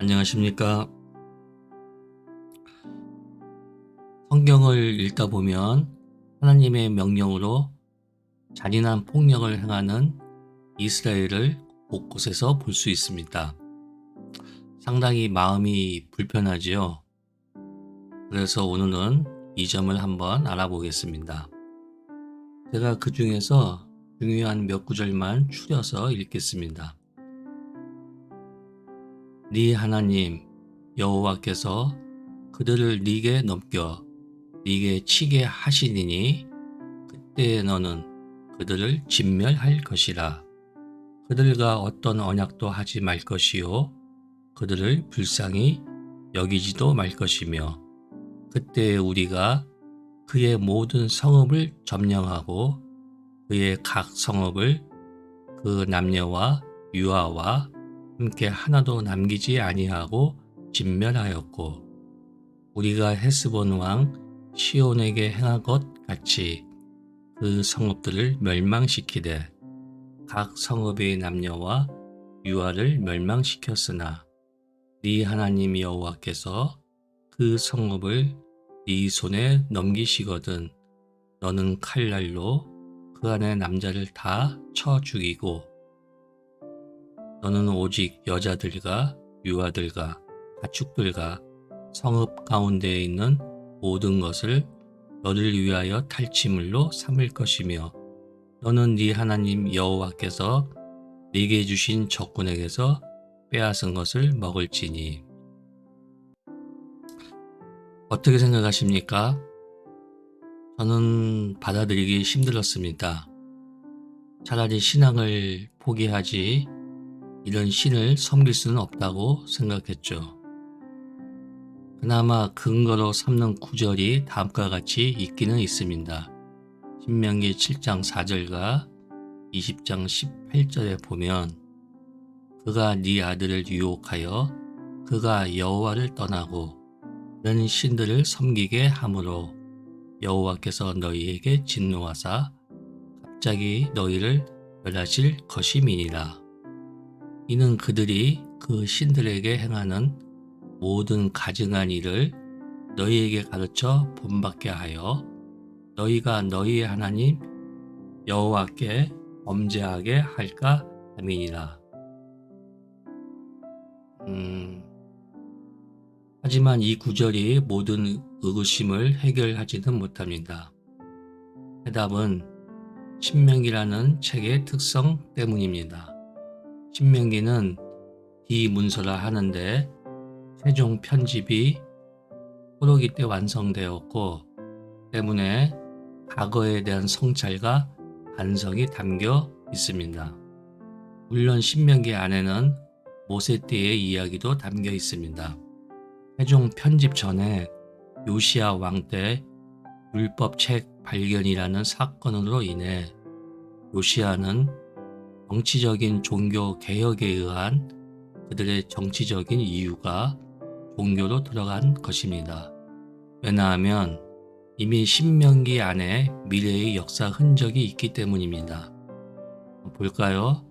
안녕하십니까. 성경을 읽다 보면 하나님의 명령으로 잔인한 폭력을 행하는 이스라엘을 곳곳에서 볼 수 있습니다. 상당히 마음이 불편하지요. 그래서 오늘은 이 점을 한번 알아보겠습니다. 제가 그 중에서 중요한 몇 구절만 추려서 읽겠습니다. 네 하나님 여호와께서 그들을 네게 넘겨 네게 치게 하시니니 그때에 너는 그들을 진멸할 것이라. 그들과 어떤 언약도 하지 말 것이요 그들을 불쌍히 여기지도 말 것이며 그때에 우리가 그의 모든 성읍을 점령하고 그의 각 성읍을 그 남녀와 유아와 함께 하나도 남기지 아니하고 진멸하였고 우리가 헤스본 왕 시온에게 행한 것 같이 그 성읍들을 멸망시키되 각 성읍의 남녀와 유아를 멸망시켰으나 네 하나님 여호와께서 그 성읍을 네 손에 넘기시거든 너는 칼날로 그 안의 남자를 다 쳐 죽이고 너는 오직 여자들과 유아들과 가축들과 성읍 가운데에 있는 모든 것을 너를 위하여 탈취물로 삼을 것이며 너는 네 하나님 여호와께서 네게 주신 적군에게서 빼앗은 것을 먹을지니. 어떻게 생각하십니까? 저는 받아들이기 힘들었습니다. 차라리 신앙을 포기하지 이런 신을 섬길 수는 없다고 생각했죠. 그나마 근거로 삼는 구절이 다음과 같이 있기는 있습니다. 신명기 7장 4절과 20장 18절에 보면 그가 네 아들을 유혹하여 그가 여호와를 떠나고 다른 신들을 섬기게 하므로 여호와께서 너희에게 진노하사 갑자기 너희를 멸하실 것임이니라. 이는 그들이 그 신들에게 행하는 모든 가증한 일을 너희에게 가르쳐 본받게 하여 너희가 너희의 하나님 여호와께 범죄하게 할까 함이니라. 하지만 이 구절이 모든 의구심을 해결하지는 못합니다. 해답은 신명기라는 책의 특성 때문입니다. 신명기는 비문서라 하는데 최종 편집이 포로기 때 완성되었고 때문에 과거에 대한 성찰과 반성이 담겨 있습니다. 물론 신명기 안에는 모세 때의 이야기도 담겨 있습니다. 최종 편집 전에 요시야 왕 때 율법책 발견이라는 사건으로 인해 요시야는 정치적인 종교 개혁에 의한 그들의 정치적인 이유가 종교로 들어간 것입니다. 왜냐하면 이미 신명기 안에 미래의 역사 흔적이 있기 때문입니다. 볼까요?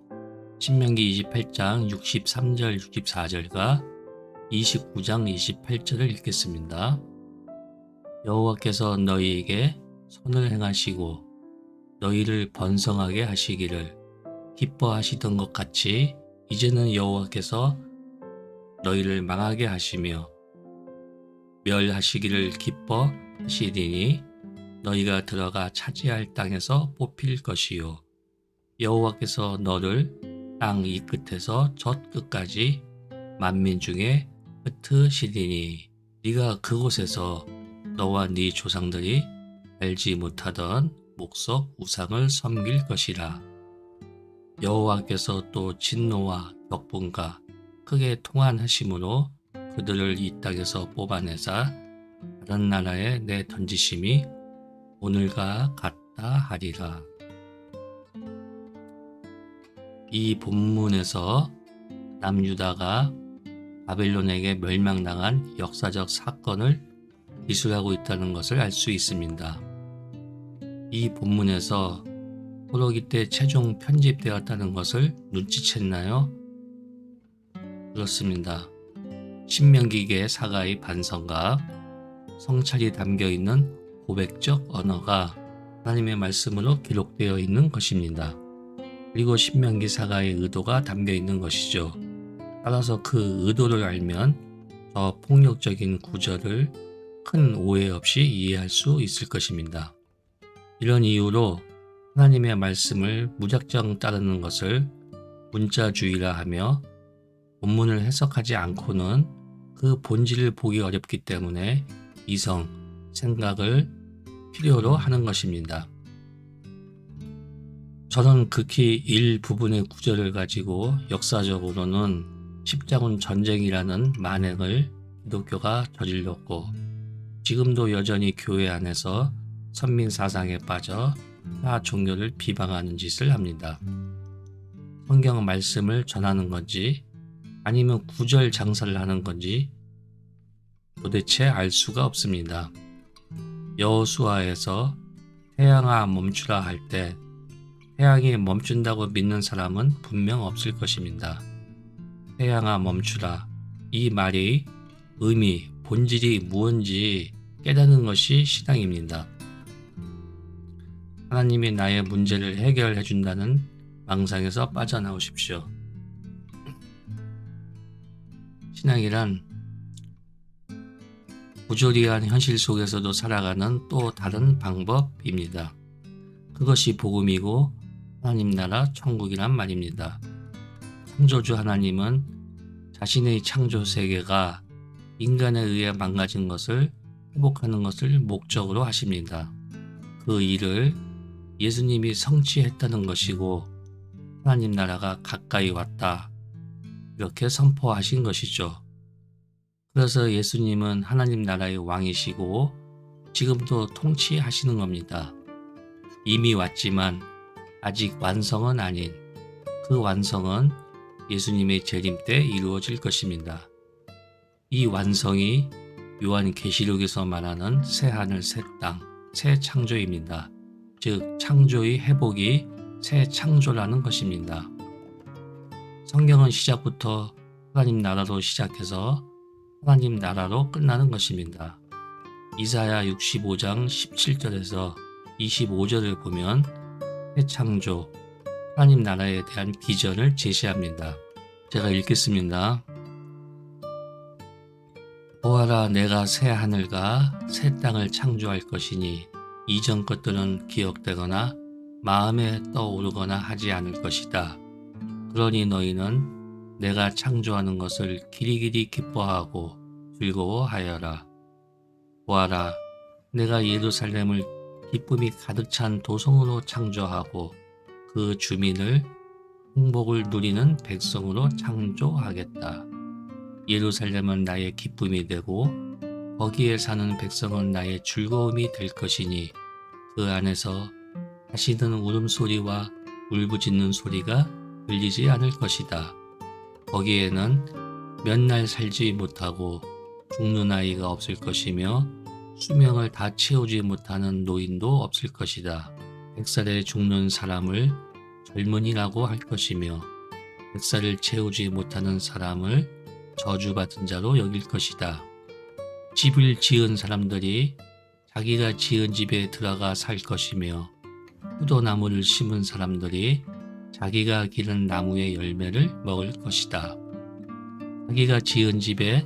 신명기 28장 63절 64절과 29장 28절을 읽겠습니다. 여호와께서 너희에게 선을 행하시고 너희를 번성하게 하시기를 기뻐하시던 것 같이 이제는 여호와께서 너희를 망하게 하시며 멸하시기를 기뻐하시리니 너희가 들어가 차지할 땅에서 뽑힐 것이요 여호와께서 너를 땅 이 끝에서 저 끝까지 만민 중에 흩으시리니 네가 그곳에서 너와 네 조상들이 알지 못하던 목석 우상을 섬길 것이라. 여호와께서 또 진노와 격분과 크게 통한하심으로 그들을 이 땅에서 뽑아내사 다른 나라에 내던지심이 오늘과 같다 하리라. 이 본문에서 남유다가 바벨론에게 멸망당한 역사적 사건을 기술하고 있다는 것을 알 수 있습니다. 이 본문에서 포로기 때 최종 편집되었다는 것을 눈치챘나요? 그렇습니다. 신명기계 사가의 반성과 성찰이 담겨 있는 고백적 언어가 하나님의 말씀으로 기록되어 있는 것입니다. 그리고 신명기 사가의 의도가 담겨 있는 것이죠. 따라서 그 의도를 알면 더 폭력적인 구절을 큰 오해 없이 이해할 수 있을 것입니다. 이런 이유로 하나님의 말씀을 무작정 따르는 것을 문자주의라 하며 본문을 해석하지 않고는 그 본질을 보기 어렵기 때문에 이성, 생각을 필요로 하는 것입니다. 저는 극히 일부분의 구절을 가지고 역사적으로는 십자군 전쟁이라는 만행을 기독교가 저질렀고 지금도 여전히 교회 안에서 선민 사상에 빠져 타 종교를 비방하는 짓을 합니다. 성경 말씀을 전하는 건지 아니면 구절 장사를 하는 건지 도대체 알 수가 없습니다. 여호수아에서 태양아 멈추라 할 때 태양이 멈춘다고 믿는 사람은 분명 없을 것입니다. 태양아 멈추라, 이 말이 의미, 본질이 무엇인지 깨닫는 것이 신앙입니다. 하나님이 나의 문제를 해결해 준다는 망상에서 빠져나오십시오. 신앙이란 부조리한 현실 속에서도 살아가는 또 다른 방법입니다. 그것이 복음이고 하나님 나라 천국이란 말입니다. 창조주 하나님은 자신의 창조 세계가 인간에 의해 망가진 것을 회복하는 것을 목적으로 하십니다. 그 일을 예수님이 성취했다는 것이고 하나님 나라가 가까이 왔다, 이렇게 선포하신 것이죠. 그래서 예수님은 하나님 나라의 왕이시고 지금도 통치하시는 겁니다. 이미 왔지만 아직 완성은 아닌 그 완성은 예수님의 재림 때 이루어질 것입니다. 이 완성이 요한계시록에서 말하는 새 하늘 새 땅, 새 창조입니다. 즉 창조의 회복이 새 창조라는 것입니다. 성경은 시작부터 하나님 나라로 시작해서 하나님 나라로 끝나는 것입니다. 이사야 65장 17절에서 25절을 보면 새 창조, 하나님 나라에 대한 비전을 제시합니다. 제가 읽겠습니다. 보아라, 내가 새 하늘과 새 땅을 창조할 것이니 이전 것들은 기억되거나 마음에 떠오르거나 하지 않을 것이다. 그러니 너희는 내가 창조하는 것을 길이길이 기뻐하고 즐거워하여라. 보아라, 내가 예루살렘을 기쁨이 가득 찬 도성으로 창조하고 그 주민을 행복을 누리는 백성으로 창조하겠다. 예루살렘은 나의 기쁨이 되고 거기에 사는 백성은 나의 즐거움이 될 것이니 그 안에서 다시는 울음소리와 울부짖는 소리가 들리지 않을 것이다. 거기에는 몇 날 살지 못하고 죽는 아이가 없을 것이며 수명을 다 채우지 못하는 노인도 없을 것이다. 100살에 죽는 사람을 젊은이라고 할 것이며 100살을 채우지 못하는 사람을 저주받은 자로 여길 것이다. 집을 지은 사람들이 자기가 지은 집에 들어가 살 것이며 포도나무를 심은 사람들이 자기가 기른 나무의 열매를 먹을 것이다. 자기가 지은 집에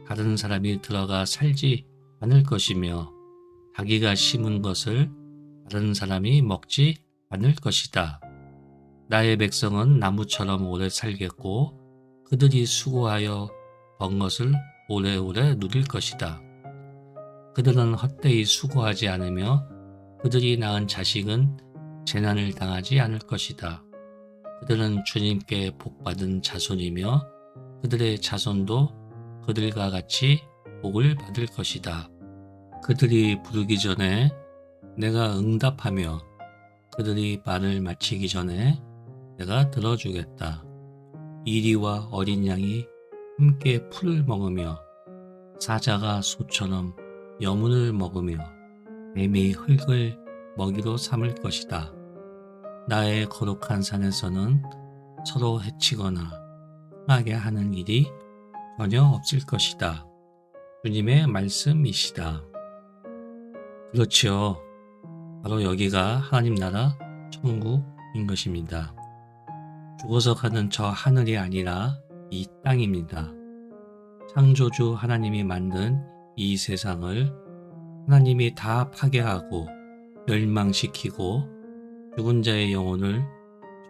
다른 사람이 들어가 살지 않을 것이며 자기가 심은 것을 다른 사람이 먹지 않을 것이다. 나의 백성은 나무처럼 오래 살겠고 그들이 수고하여 번 것을 오래오래 누릴 것이다. 그들은 헛되이 수고하지 않으며 그들이 낳은 자식은 재난을 당하지 않을 것이다. 그들은 주님께 복받은 자손이며 그들의 자손도 그들과 같이 복을 받을 것이다. 그들이 부르기 전에 내가 응답하며 그들이 말을 마치기 전에 내가 들어주겠다. 이리와 어린 양이 함께 풀을 먹으며 사자가 소처럼 여문을 먹으며 뱀이 흙을 먹이로 삼을 것이다. 나의 거룩한 산에서는 서로 해치거나 상하게 하는 일이 전혀 없을 것이다. 주님의 말씀이시다. 그렇지요. 바로 여기가 하나님 나라 천국인 것입니다. 죽어서 가는 저 하늘이 아니라 이 땅입니다. 창조주 하나님이 만든 이 세상을 하나님이 다 파괴하고 멸망시키고 죽은 자의 영혼을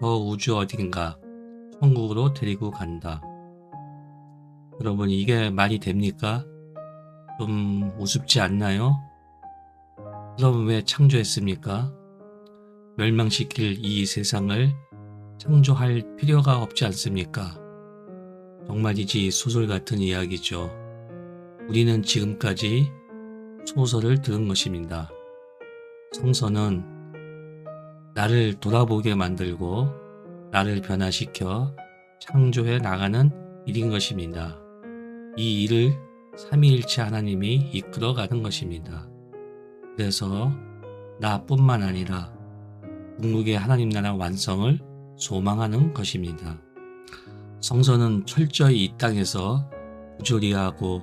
저 우주 어딘가 천국으로 데리고 간다. 여러분, 이게 말이 됩니까? 좀 우습지 않나요? 그럼 왜 창조했습니까? 멸망시킬 이 세상을 창조할 필요가 없지 않습니까? 정말이지 소설 같은 이야기죠. 우리는 지금까지 소설을 들은 것입니다. 성서는 나를 돌아보게 만들고 나를 변화시켜 창조해 나가는 일인 것입니다. 이 일을 삼위일체 하나님이 이끌어가는 것입니다. 그래서 나뿐만 아니라 궁극의 하나님 나라 완성을 소망하는 것입니다. 성서는 철저히 이 땅에서 부조리하고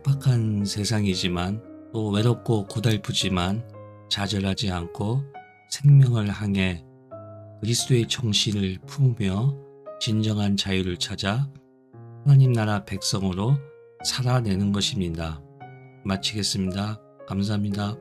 팍팍한 세상이지만 또 외롭고 고달프지만 좌절하지 않고 생명을 향해 그리스도의 정신을 품으며 진정한 자유를 찾아 하나님 나라 백성으로 살아내는 것입니다. 마치겠습니다. 감사합니다.